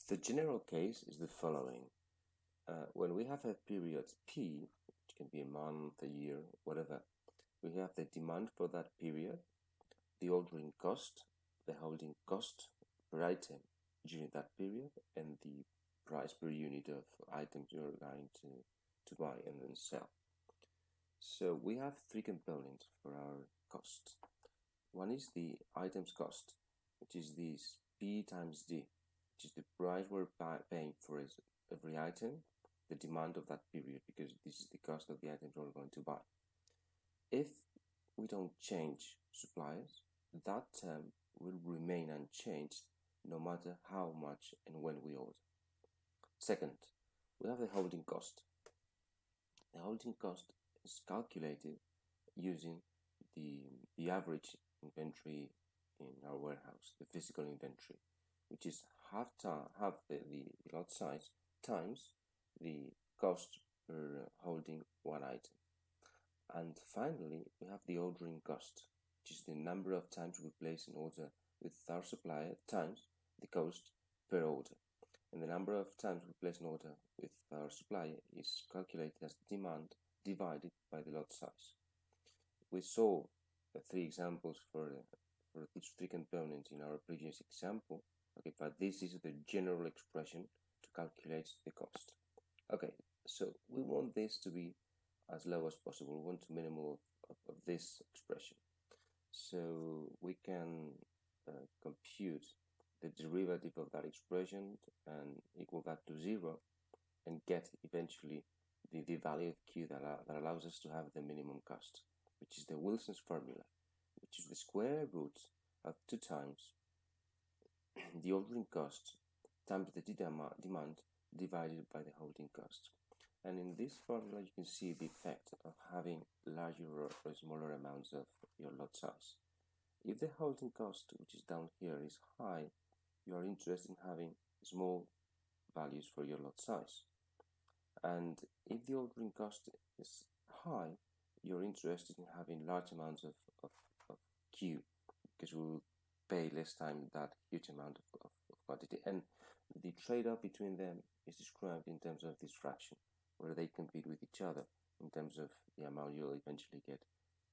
The general case is the following. When we have a period P, which can be a month, a year, whatever, we have the demand for that period, the ordering cost, the holding cost per item during that period, and the price per unit of items you're going to buy and then sell. So we have three components for our cost. One is the items cost, which is this P times D, which is the price we're paying for every item, the demand of that period, because this is the cost of the items we're going to buy. If we don't change suppliers, that term will remain unchanged no matter how much and when we order. Second, we have the holding cost. The holding cost is calculated using the average inventory in our warehouse, the physical inventory, which is half the lot size times the cost per holding one item. And finally, we have the ordering cost, which is the number of times we place an order with our supplier times the cost per order. And the number of times we place an order with our supplier is calculated as demand divided by the lot size. We saw three examples for each three components in our previous example, okay, but this is the general expression to calculate the cost. Okay, so we want this to be as low as possible. We want minimal of this expression. So we can compute the derivative of that expression and equal that to 0 and get eventually the value of Q that allows us to have the minimum cost, which is the Wilson's formula, which is the square root of 2 times the ordering cost times the demand divided by the holding cost. And in this formula, you can see the effect of having larger or smaller amounts of your lot size. If the holding cost, which is down here, is high, you are interested in having small values for your lot size. And if the ordering cost is high, you're interested in having large amounts of Q, because we'll pay less time that huge amount of quantity. And the trade-off between them is described in terms of this fraction, where they compete with each other in terms of the amount you'll eventually get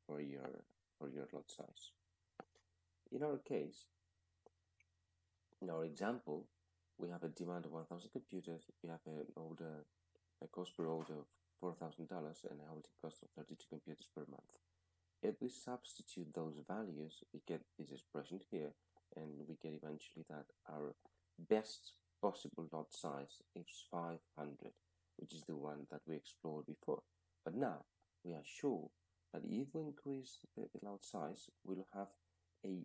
for your lot size. In our case, in our example, we have a demand of 1,000 computers. We have a cost per order of $4,000 and a holding cost of 32 computers per month. If we substitute those values, we get this expression here, and we get eventually that our best possible lot size is 500, which is the one that we explored before. But now we are sure that if we increase the lot size, we'll have a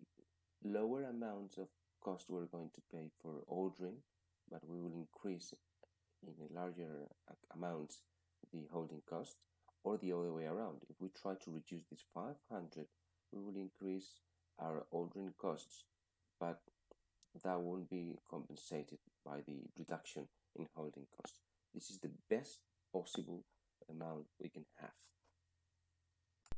lower amount of cost we're going to pay for ordering, but we will increase in a larger amount the holding cost, or the other way around. If we try to reduce this 500, we will increase our ordering costs, but that won't be compensated by the reduction in holding cost. This is the best possible amount we can have.